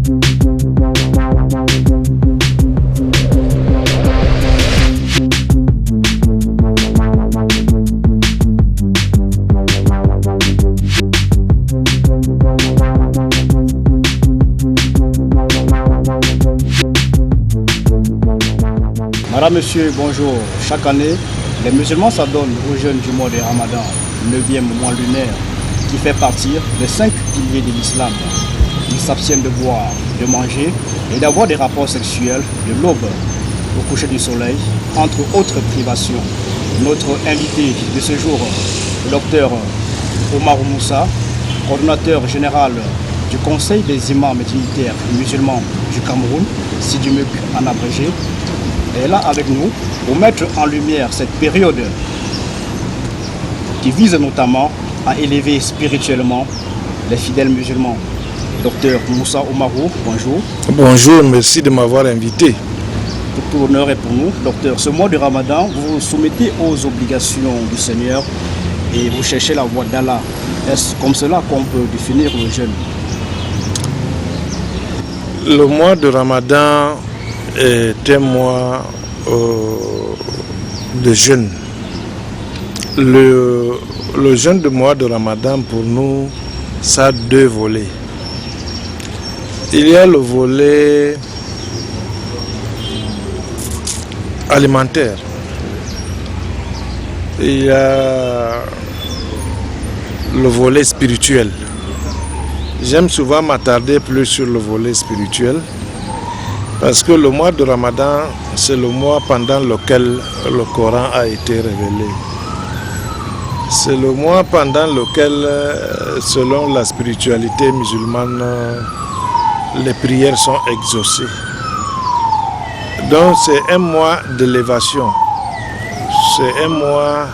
Madame, monsieur, bonjour. Chaque année, les musulmans s'adonnent au jeûne du mois de Ramadan, 9e mois lunaire, qui fait partir des 5 piliers de l'islam. Ils s'abstiennent de boire, de manger et d'avoir des rapports sexuels de l'aube au coucher du soleil, entre autres privations. Notre invité de ce jour, le docteur Omar Moussa, coordonnateur général du Conseil des imams et dignitaires musulmans du Cameroun, Sidimuk en abrégé, est là avec nous pour mettre en lumière cette période qui vise notamment à élever spirituellement les fidèles musulmans. Docteur Moussa Oumarou, bonjour. Bonjour, merci de m'avoir invité. Tout l'honneur est pour nous. Docteur, ce mois de Ramadan, vous vous soumettez aux obligations du Seigneur et vous cherchez la voie d'Allah. Est-ce comme cela qu'on peut définir le jeûne? Le mois de Ramadan est un mois de jeûne. Le jeûne du mois de Ramadan pour nous, ça a 2 volets. Il y a le volet alimentaire. Il y a le volet spirituel. J'aime souvent m'attarder plus sur le volet spirituel parce que le mois de Ramadan, c'est le mois pendant lequel le Coran a été révélé. C'est le mois pendant lequel, selon la spiritualité musulmane, les prières sont exaucées. Donc c'est un mois d'élévation. C'est un mois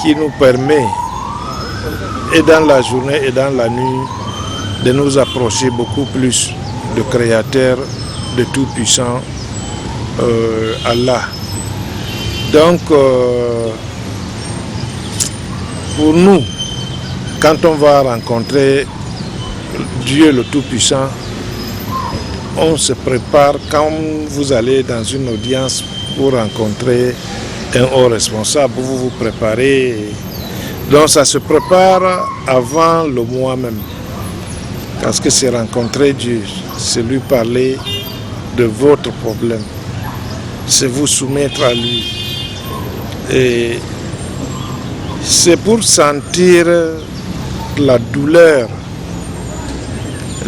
qui nous permet, et dans la journée et dans la nuit, de nous approcher beaucoup plus du Créateur, de Tout-Puissant, Allah. Donc, pour nous, quand on va rencontrer Dieu le Tout-Puissant, on se prépare quand vous allez dans une audience pour rencontrer un haut responsable, vous vous préparez. Donc ça se prépare avant le mois même. Parce que c'est rencontrer Dieu, c'est lui parler de votre problème, c'est vous soumettre à lui. Et c'est pour sentir la douleur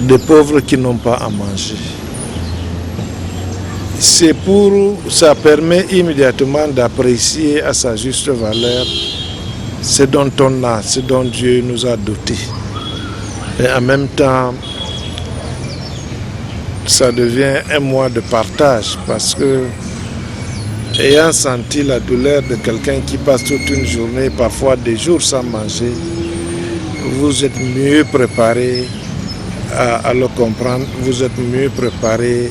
des pauvres qui n'ont pas à manger. Ça permet immédiatement d'apprécier à sa juste valeur ce dont on a, ce dont Dieu nous a dotés. Et en même temps, ça devient un mois de partage parce que, ayant senti la douleur de quelqu'un qui passe toute une journée, parfois des jours sans manger, vous êtes mieux préparé à le comprendre, vous êtes mieux préparé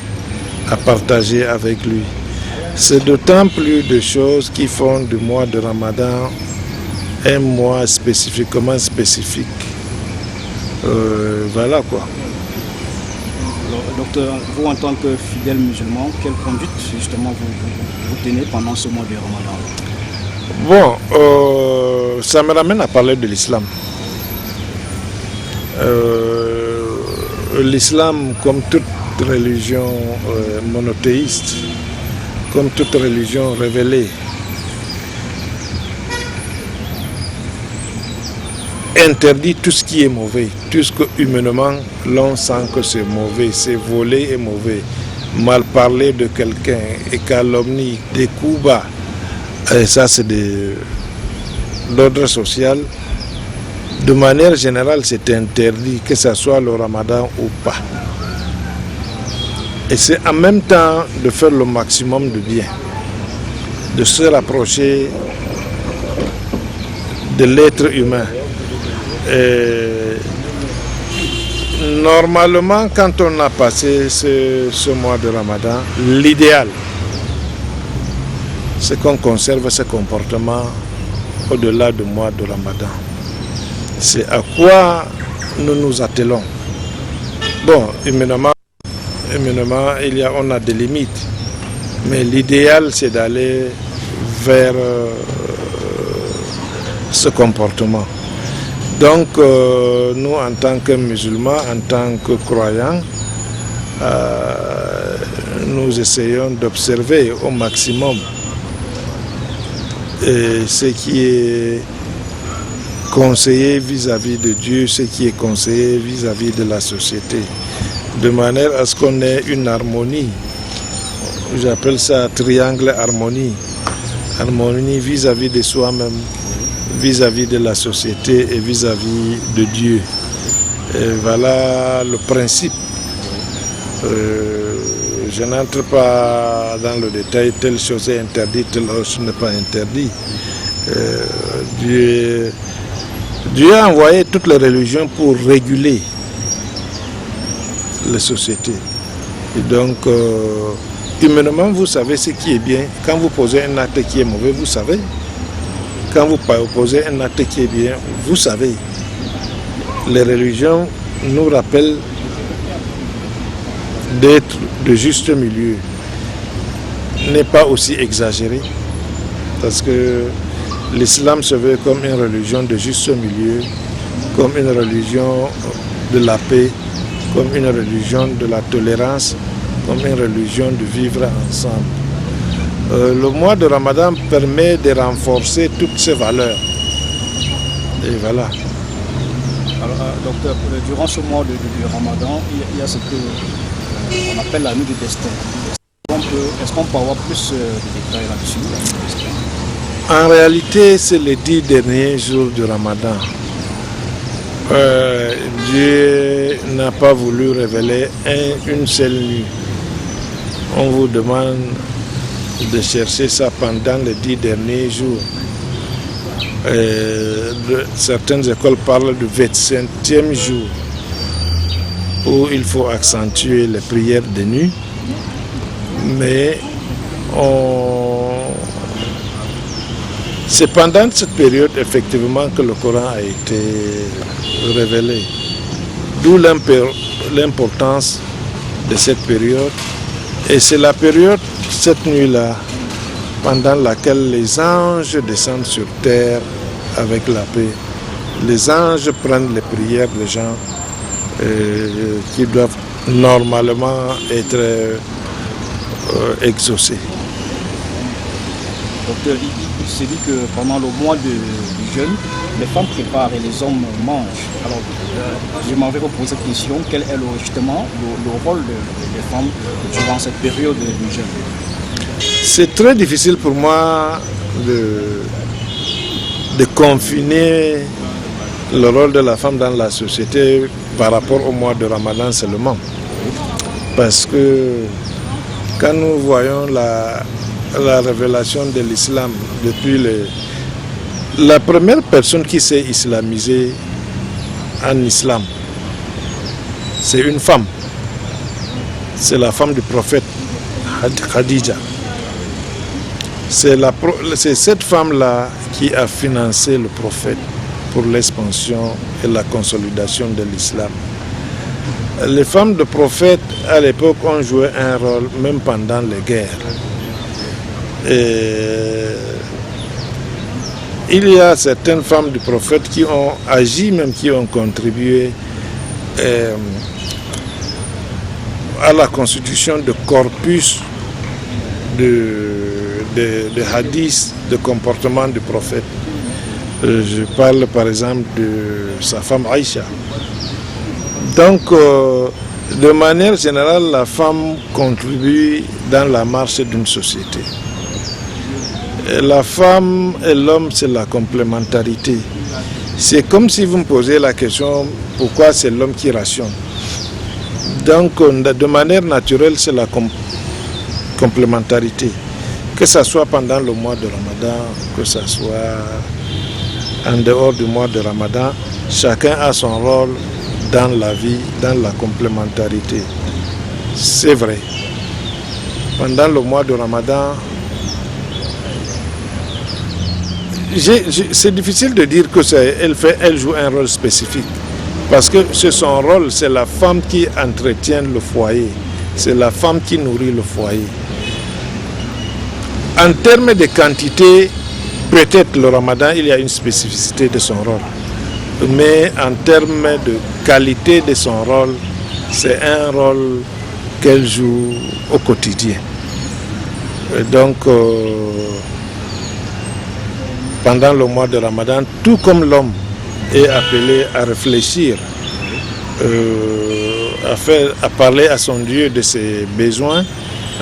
à partager avec lui. C'est d'autant plus de choses qui font du mois de Ramadan un mois spécifiquement spécifique. Voilà quoi. Alors, docteur, vous en tant que fidèle musulman, quelle conduite justement vous tenez pendant ce mois de Ramadan? Bon, ça me ramène à parler de l'islam. L'islam, comme toute religion monothéiste, comme toute religion révélée, interdit tout ce qui est mauvais, tout ce que humainement l'on sent que c'est mauvais, c'est voler est mauvais, mal parler de quelqu'un, et calomnie, des coups bas, et ça c'est d'ordre social. De manière générale, c'est interdit, que ce soit le Ramadan ou pas. Et c'est en même temps de faire le maximum de bien, de se rapprocher de l'être humain. Et normalement, quand on a passé ce mois de Ramadan, l'idéal, c'est qu'on conserve ce comportement au-delà du mois de Ramadan. C'est à quoi nous nous attelons. Bon, humainement, éminemment, on a des limites. Mais l'idéal, c'est d'aller vers ce comportement. Donc, nous, en tant que musulmans, en tant que croyants, nous essayons d'observer au maximum ce qui est conseillé vis-à-vis de Dieu, ce qui est conseillé vis-à-vis de la société, de manière à ce qu'on ait une harmonie. J'appelle ça triangle harmonie. Harmonie vis-à-vis de soi-même, vis-à-vis de la société et vis-à-vis de Dieu. Et voilà le principe. Je n'entre pas dans le détail, telle chose est interdite, telle chose n'est pas interdite. Dieu a envoyé toutes les religions pour réguler les sociétés. Et donc, humainement, vous savez ce qui est bien. Quand vous posez un acte qui est mauvais, vous savez. Quand vous posez un acte qui est bien, vous savez. Les religions nous rappellent d'être de juste milieu. N'est pas aussi exagéré. Parce que l'islam se veut comme une religion de juste milieu, comme une religion de la paix, comme une religion de la tolérance, comme une religion de vivre ensemble. Le mois de Ramadan permet de renforcer toutes ces valeurs. Et voilà. Alors, docteur, durant ce mois de Ramadan, il y a ce qu'on appelle la nuit du destin. Est-ce qu'on peut avoir plus de détails là-dessus? En réalité, c'est les 10 derniers jours du Ramadan. Dieu n'a pas voulu révéler une seule nuit. On vous demande de chercher ça pendant les 10 derniers jours. Certaines écoles parlent du 25e jour où il faut accentuer les prières de nuit. Mais c'est pendant cette période effectivement que le Coran a été révélé. D'où l'importance de cette période. Et c'est la période, cette nuit-là, pendant laquelle les anges descendent sur terre avec la paix. Les anges prennent les prières des gens qui doivent normalement être exaucés. Docteur, il s'est dit que pendant le mois du jeûne, les femmes préparent et les hommes mangent. Alors, je m'en vais vous poser cette question. Quel est justement le rôle des femmes durant cette période du jeûne? C'est très difficile pour moi de confiner le rôle de la femme dans la société par rapport au mois de Ramadan seulement. Parce que quand nous voyons la révélation de l'islam depuis la première personne qui s'est islamisée en islam, c'est une femme. C'est la femme du prophète Khadija. C'est cette femme-là qui a financé le prophète pour l'expansion et la consolidation de l'islam. Les femmes de prophète, à l'époque, ont joué un rôle même pendant les guerres. Et il y a certaines femmes du prophète qui ont agi, même qui ont contribué à la constitution de corpus de hadiths, de comportement du prophète. Je parle par exemple de sa femme Aïcha. Donc, de manière générale, la femme contribue dans la marche d'une société. Et la femme et l'homme, c'est la complémentarité. C'est comme si vous me posez la question, pourquoi c'est l'homme qui rationne? Donc, de manière naturelle, c'est la complémentarité. Que ce soit pendant le mois de Ramadan, que ce soit en dehors du mois de Ramadan, chacun a son rôle dans la vie, dans la complémentarité. C'est vrai. Pendant le mois de Ramadan, c'est difficile de dire que elle joue un rôle spécifique. Parce que c'est son rôle, c'est la femme qui entretient le foyer. c'est la femme qui nourrit le foyer. En termes de quantité, peut-être le ramadan, il y a une spécificité de son rôle. Mais en termes de qualité de son rôle, c'est un rôle qu'elle joue au quotidien. Et donc, pendant le mois de Ramadan, tout comme l'homme est appelé à réfléchir, à parler à son Dieu de ses besoins,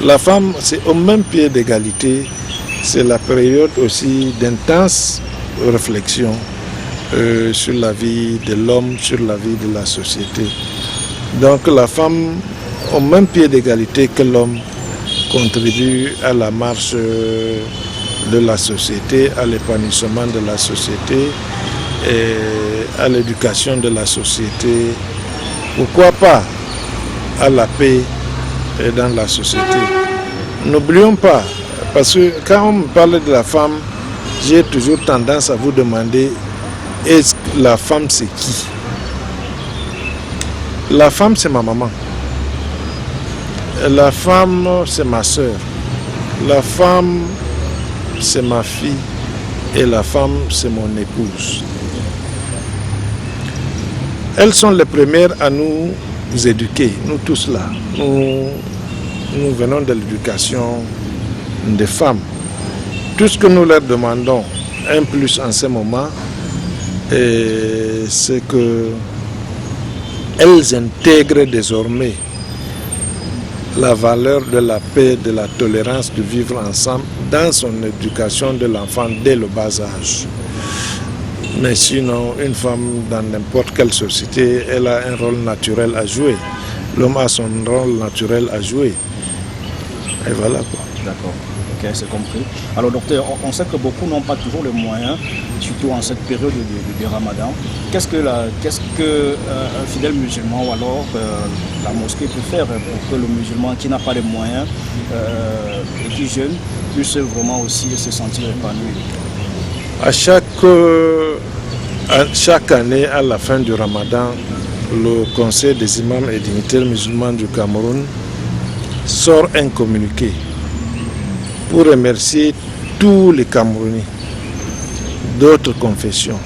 la femme, c'est au même pied d'égalité. C'est la période aussi d'intense réflexion sur la vie de l'homme, sur la vie de la société. Donc la femme, au même pied d'égalité que l'homme, contribue à la marche de la société, à l'épanouissement de la société et à l'éducation de la société. Pourquoi pas à la paix dans la société. N'oublions pas, parce que quand on me parle de la femme, j'ai toujours tendance à vous demander, est-ce que la femme c'est qui? La femme c'est ma maman. La femme c'est ma soeur. La femme c'est ma fille. Et la femme c'est mon épouse. Elles sont les premières à nous éduquer, nous tous là. Nous venons de l'éducation des femmes. Tout ce que nous leur demandons, un plus en ce moment, c'est qu'elles intègrent désormais la valeur de la paix, de la tolérance, de vivre ensemble dans son éducation de l'enfant dès le bas âge. Mais sinon, une femme dans n'importe quelle société, elle a un rôle naturel à jouer. L'homme a son rôle naturel à jouer. Et voilà quoi. D'accord, ok, c'est compris. Alors docteur, on sait que beaucoup n'ont pas toujours les moyens, surtout en cette période de Ramadan. Qu'est-ce que un fidèle musulman ou alors la mosquée peut faire pour que le musulman qui n'a pas les moyens et qui jeûne puisse vraiment aussi se sentir épanoui? À chaque année, à la fin du Ramadan, le Conseil des imams et dignitaires musulmans du Cameroun sort un communiqué pour remercier tous les Camerounais d'autres confessions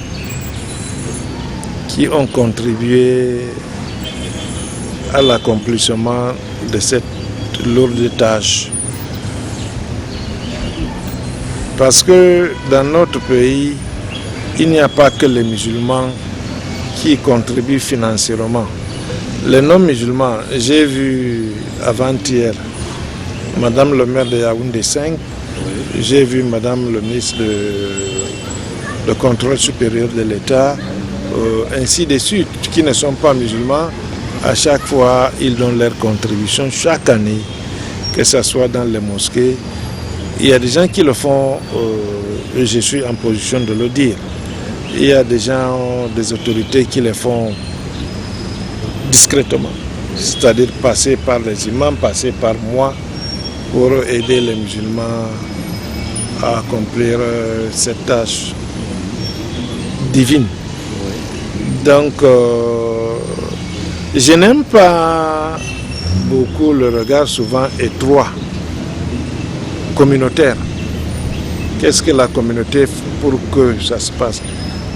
qui ont contribué à l'accomplissement de cette lourde tâche. Parce que dans notre pays, il n'y a pas que les musulmans qui contribuent financièrement. Les non-musulmans, j'ai vu avant-hier Madame le maire de Yaoundé 5, j'ai vu Madame le ministre de contrôle supérieur de l'État, ainsi de suite, qui ne sont pas musulmans. À chaque fois, ils donnent leur contribution chaque année, que ce soit dans les mosquées. Il y a des gens qui le font, et je suis en position de le dire. Il y a des gens, des autorités qui le font discrètement, c'est-à-dire passer par les imams, passer par moi, pour aider les musulmans à accomplir cette tâche divine. Donc, je n'aime pas beaucoup le regard souvent étroit, communautaire. Qu'est-ce que la communauté fait pour que ça se passe?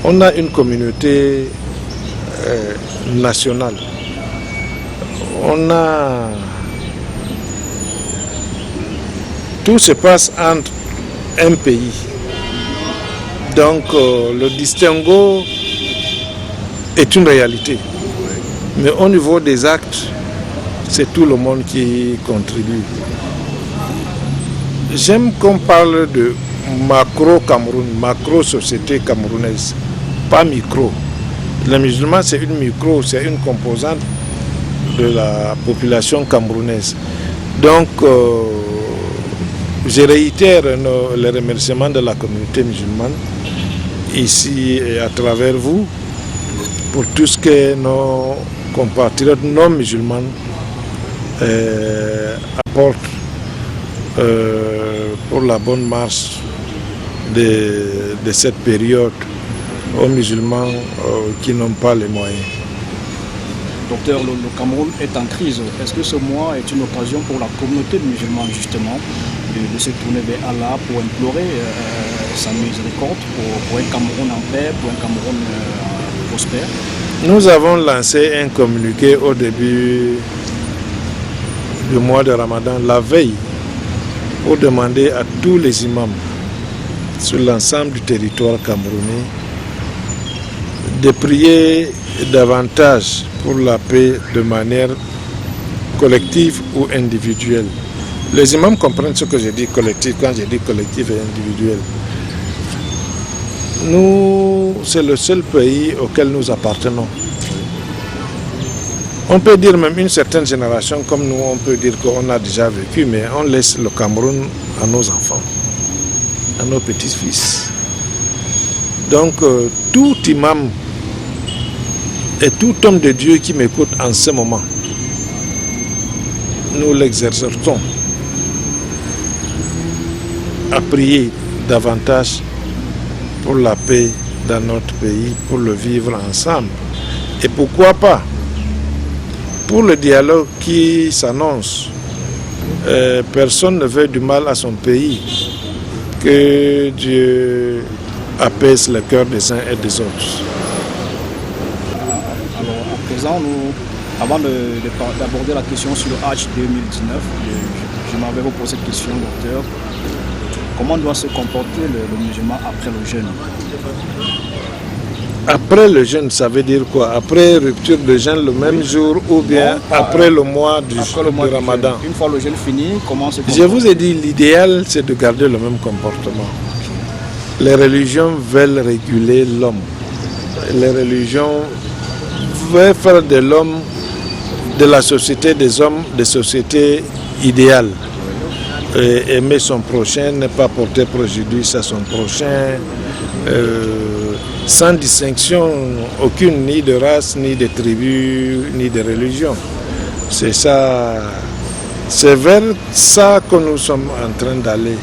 On a une communauté nationale. On a... Tout se passe entre un pays. Donc le distinguo est une réalité. Mais au niveau des actes, c'est tout le monde qui contribue. J'aime qu'on parle de macro-Cameroun, macro-société camerounaise, pas micro. Les musulmans, c'est une micro, c'est une composante de la population camerounaise. Donc, je réitère les remerciements de la communauté musulmane, ici et à travers vous, pour tout ce que nos compatriotes non musulmans apportent pour la bonne marche de cette période aux musulmans qui n'ont pas les moyens. Docteur, le Cameroun est en crise. Est-ce que ce mois est une occasion pour la communauté musulmane justement de se tourner vers Allah pour implorer sa miséricorde pour un Cameroun en paix, pour un Cameroun prospère? Nous avons lancé un communiqué au début du mois de Ramadan, la veille, pour demander à tous les imams sur l'ensemble du territoire camerounais de prier davantage pour la paix de manière collective ou individuelle. Les imams comprennent ce que je dis collectif quand je dis collectif et individuel. Nous, c'est le seul pays auquel nous appartenons. On peut dire même une certaine génération, comme nous, on peut dire qu'on a déjà vécu, mais on laisse le Cameroun à nos enfants, à nos petits-fils. Donc, tout imam et tout homme de Dieu qui m'écoute en ce moment, nous l'exercerons à prier davantage pour la paix dans notre pays, pour le vivre ensemble. Et pourquoi pas pour le dialogue qui s'annonce. Personne ne veut du mal à son pays. Que Dieu apaise le cœur des uns et des autres. Alors à présent, avant d'aborder la question sur le Hajj 2019, je m'avais reposé cette question, docteur. Comment doit se comporter le musulman après le jeûne? Après le jeûne, ça veut dire quoi? Après rupture de jeûne le même jour ou bien non, après le mois du Ramadan? Une fois le jeûne fini, comment se comporter? Je vous ai dit, l'idéal c'est de garder le même comportement. Les religions veulent réguler l'homme. Les religions veulent faire de l'homme, de la société des hommes, des sociétés idéales. Et aimer son prochain, ne pas porter préjudice à son prochain, sans distinction aucune, ni de race, ni de tribu, ni de religion. C'est ça, c'est vers ça que nous sommes en train d'aller.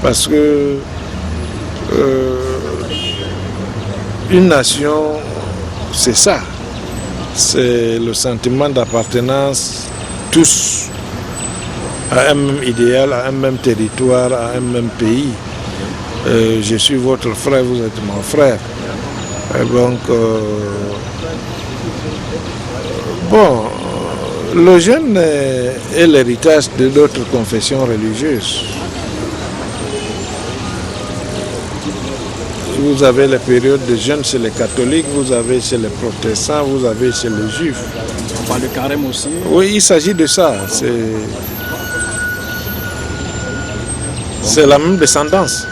Parce que une nation, c'est ça. C'est le sentiment d'appartenance, tous, à un même idéal, à un même territoire, à un même pays. Je suis votre frère, vous êtes mon frère. Et donc, bon, le jeûne est l'héritage de d'autres confessions religieuses. Vous avez les périodes de jeûne chez les catholiques, vous avez chez les protestants, vous avez chez les juifs. On parle de carême aussi? Oui, il s'agit de ça. C'est la même descendance.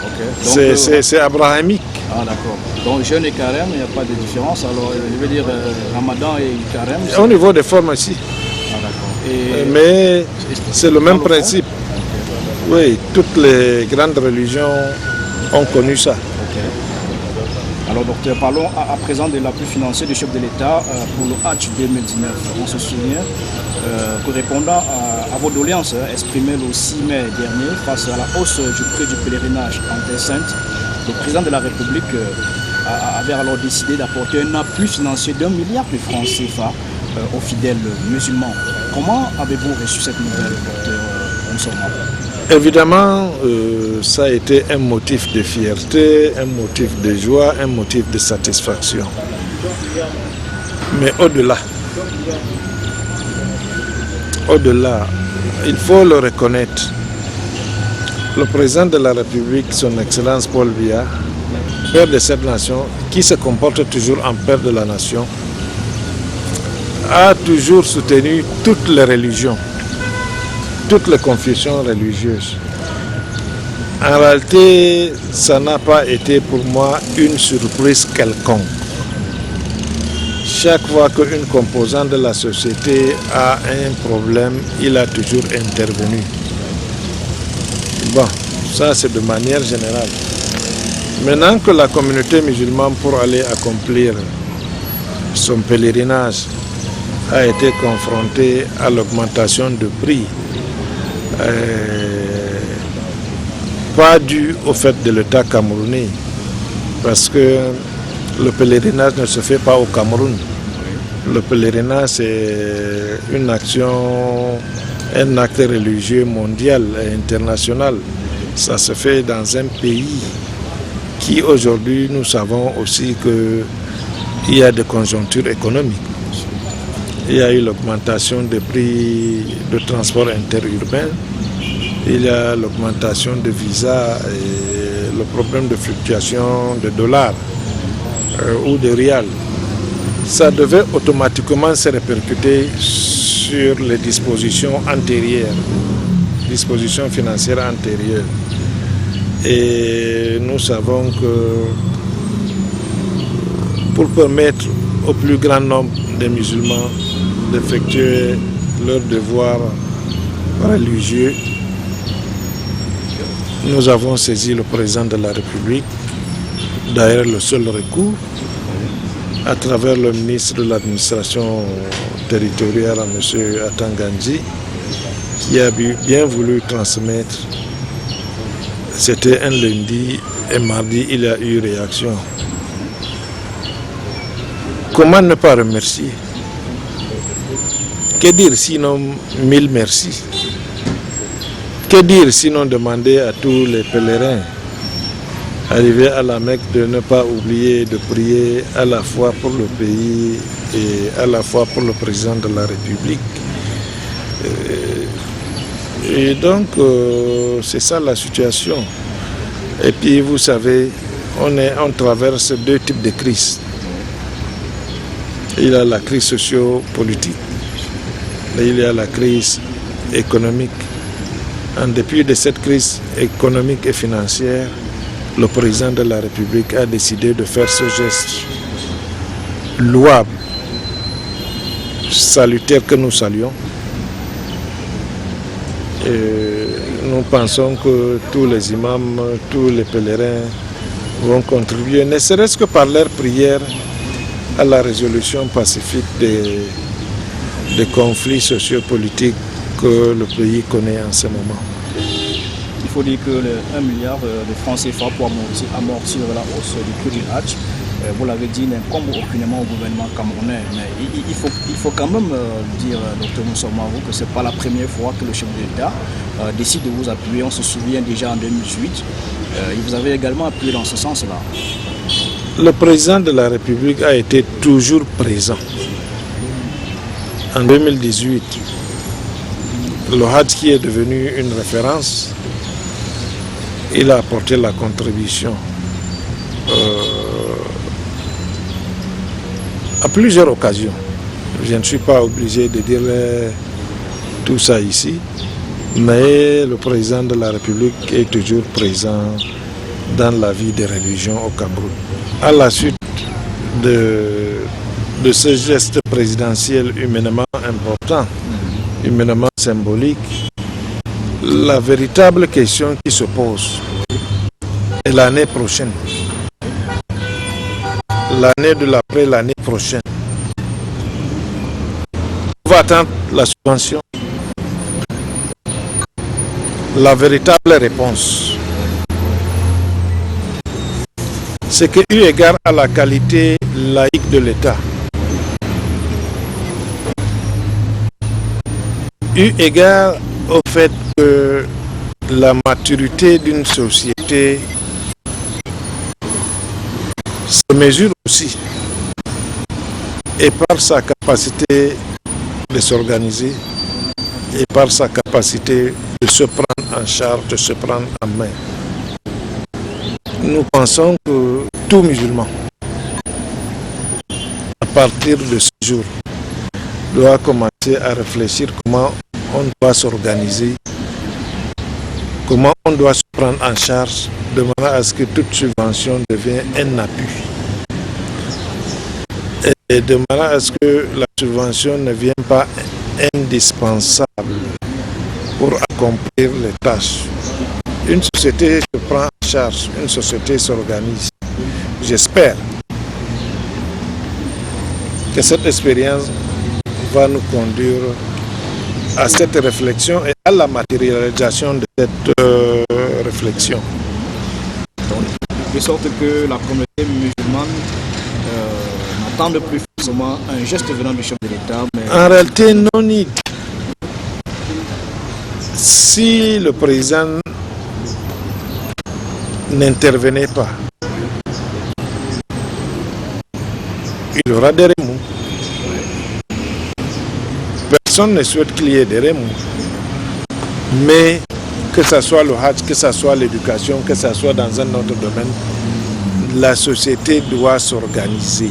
Okay. C'est abrahamique. Ah d'accord. Donc jeûne et carême, il n'y a pas de différence. Alors je veux dire Ramadan et carême. Au niveau des formes aussi. Ah d'accord. Mais c'est le même principe. Okay. Oui, toutes les grandes religions ont connu ça. Okay. Alors docteur, parlons à présent de l'appui financier du chef de l'État pour le Hajj 2019. On se souvient que répondant à vos doléances exprimées le 6 mai dernier face à la hausse du prix du pèlerinage en Terre Sainte, le président de la République avait alors décidé d'apporter un appui financier d'1 milliard de francs CFA aux fidèles musulmans. Comment avez-vous reçu cette nouvelle, docteur Onsoma? Évidemment, ça a été un motif de fierté, un motif de joie, un motif de satisfaction. Mais au-delà, il faut le reconnaître. Le président de la République, son Excellence Paul Biya, père de cette nation, qui se comporte toujours en père de la nation, a toujours soutenu toutes les religions, toutes les confessions religieuses. En réalité, ça n'a pas été pour moi une surprise quelconque. Chaque fois qu'une composante de la société a un problème, il a toujours intervenu. Bon, ça c'est de manière générale. Maintenant que la communauté musulmane, pour aller accomplir son pèlerinage, a été confrontée à l'augmentation de prix, pas dû au fait de l'État camerounais, parce que le pèlerinage ne se fait pas au Cameroun. Le pèlerinage, c'est une action, un acte religieux mondial et international. Ça se fait dans un pays qui aujourd'hui, nous savons aussi qu'il y a des conjonctures économiques. Il y a eu l'augmentation des prix de transport interurbain, il y a l'augmentation des visas et le problème de fluctuation de dollars ou de rial. Ça devait automatiquement se répercuter sur les dispositions antérieures, dispositions financières antérieures. Et nous savons que pour permettre au plus grand nombre de musulmans d'effectuer leur devoir religieux, nous avons saisi le président de la République, d'ailleurs le seul recours, à travers le ministre de l'administration territoriale, M. Atangandji, qui a bien voulu transmettre. C'était un lundi et mardi, il y a eu réaction. Comment ne pas remercier? Que dire sinon mille merci? Que dire sinon demander à tous les pèlerins arrivés à la Mecque de ne pas oublier de prier à la fois pour le pays et à la fois pour le président de la République. Et donc, c'est ça la situation. Et puis, vous savez, on traverse deux types de crises. Il y a la crise socio-politique et il y a la crise économique. En dépit de cette crise économique et financière, le président de la République a décidé de faire ce geste louable, salutaire que nous saluons. Et nous pensons que tous les imams, tous les pèlerins vont contribuer, ne serait-ce que par leur prière, à la résolution pacifique des conflits sociopolitiques que le pays connaît en ce moment. Il faut dire que le 1 milliard de francs CFA pour amortir la hausse du prix du Hajj, vous l'avez dit, n'incombe aucunement au gouvernement camerounais. Mais il faut quand même dire, Dr Moussa Marou, que ce n'est pas la première fois que le chef de l'État décide de vous appuyer. On se souvient déjà en 2018, il vous avait également appuyé dans ce sens-là. Le président de la République a été toujours présent. En 2018, le Hajj qui est devenu une référence, il a apporté la contribution à plusieurs occasions. Je ne suis pas obligé de dire tout ça ici, mais le président de la République est toujours présent dans la vie des religions au Cameroun. À la suite de ce geste présidentiel humainement important, humainement symbolique, la véritable question qui se pose est l'année prochaine, l'année de l'après, l'année prochaine. On va attendre la subvention. La véritable réponse, c'est que, eu égard à la qualité laïque de l'État, eu égard au fait que la maturité d'une société se mesure aussi et par sa capacité de s'organiser et par sa capacité de se prendre en charge, de se prendre en main. Nous pensons que tout musulman, à partir de ce jour, doit commencer à réfléchir comment on doit s'organiser, comment on doit se prendre en charge, de manière à ce que toute subvention devienne un appui. Et de manière à ce que la subvention ne vienne pas indispensable pour accomplir les tâches. Une société se prend en charge, une société s'organise. J'espère que cette expérience va nous conduire à cette réflexion et à la matérialisation de cette réflexion. De sorte que la communauté musulmane On n'attend de plus forcément un geste venant du chef de l'État. Mais... En réalité, non need. Si le président n'intervenait pas, il y aura des remous. Personne ne souhaite qu'il y ait des remous. Mais que ce soit le Hajj, que ce soit l'éducation, que ce soit dans un autre domaine, la société doit s'organiser.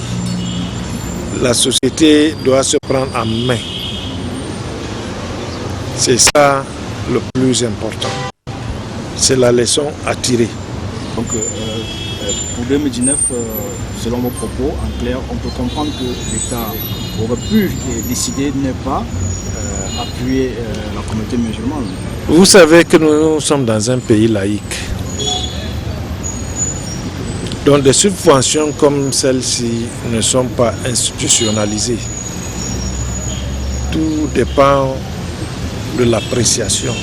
La société doit se prendre en main. C'est ça le plus important. C'est la leçon à tirer. Donc, pour 2019, selon vos propos, en clair, on peut comprendre que l'État aurait pu décider de ne pas appuyer la communauté musulmane. Vous savez que nous sommes dans un pays laïque. Donc des subventions comme celle-ci ne sont pas institutionnalisées. Tout dépend de l'appréciation,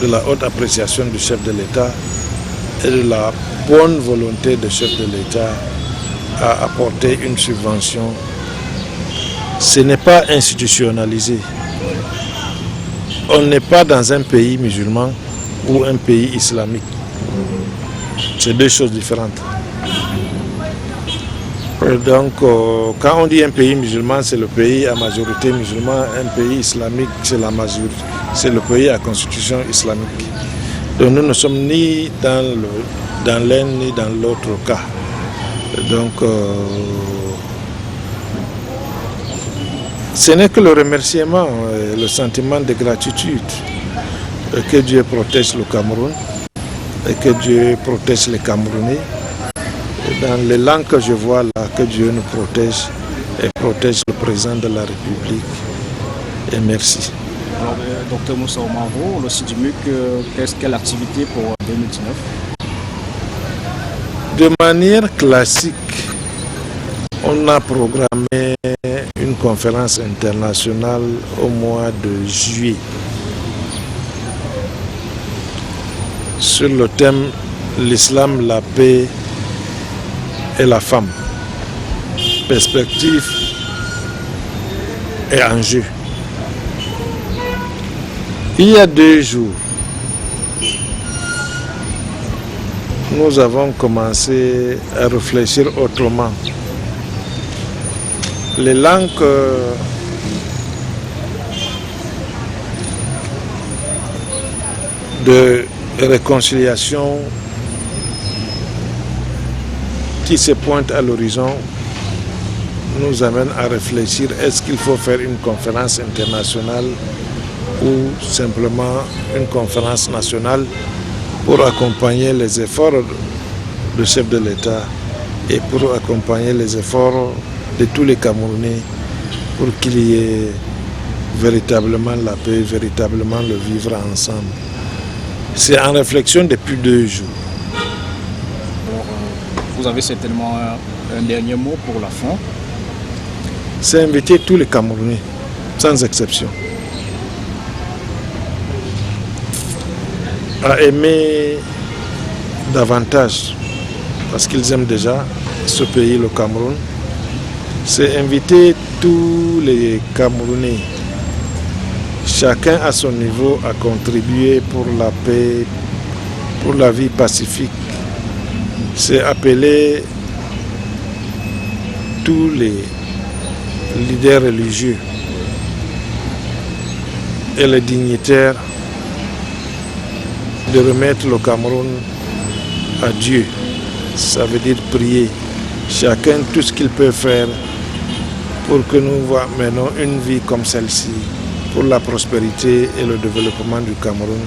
de la haute appréciation du chef de l'État et de la bonne volonté du chef de l'État à apporter une subvention. Ce n'est pas institutionnalisé. On n'est pas dans un pays musulman ou un pays islamique. C'est deux choses différentes. Donc, quand on dit un pays musulman, c'est le pays à majorité musulmane. Un pays islamique, c'est la majorité, c'est le pays à constitution islamique. Donc, nous ne sommes ni dans l'un ni dans l'autre cas. Donc, ce n'est que le remerciement, le sentiment de gratitude. Que Dieu protège le Cameroun et que Dieu protège les Camerounais. Et dans les langues que je vois là, que Dieu nous protège et protège le président de la République. Et merci. Alors, Dr Moussa Oumarou, le SIDIMUC, quelle activité pour 2019? De manière classique, on a programmé une conférence internationale au mois de juillet sur le thème l'islam, la paix et la femme. Perspective et enjeu. Il y a 2 jours, nous avons commencé à réfléchir autrement. Les langues de réconciliation qui se pointent à l'horizon nous amènent à réfléchir, est-ce qu'il faut faire une conférence internationale ou simplement une conférence nationale pour accompagner les efforts du chef de l'État et pour accompagner les efforts de tous les Camerounais pour qu'il y ait véritablement la paix, véritablement le vivre ensemble. C'est en réflexion depuis 2 jours. Vous avez certainement un dernier mot pour la fin. C'est inviter tous les Camerounais, sans exception, à aimer davantage, parce qu'ils aiment déjà ce pays, le Cameroun. C'est inviter tous les Camerounais, chacun à son niveau, à contribuer pour la paix, pour la vie pacifique. C'est appeler tous les leaders religieux et les dignitaires de remettre le Cameroun à Dieu. Ça veut dire prier. Chacun tout ce qu'il peut faire pour que nous menons une vie comme celle-ci, pour la prospérité et le développement du Cameroun.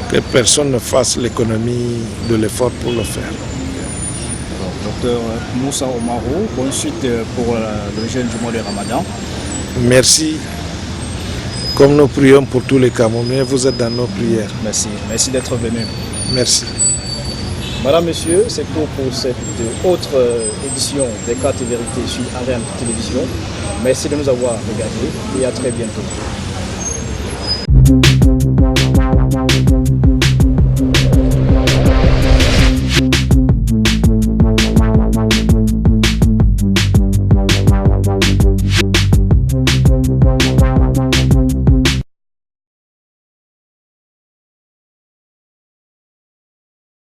Que personne ne fasse l'économie de l'effort pour le faire. Docteur Moussa Oumarou, bonne suite pour le jeûne du mois de Ramadan. Merci. Comme nous prions pour tous les Camerounais, vous êtes dans nos prières. Merci. Merci d'être venu. Merci. Madame, Monsieur, c'est tout pour cette autre édition des Cartes et Vérités sur Ariane Télévision. Merci de nous avoir regardés et à très bientôt.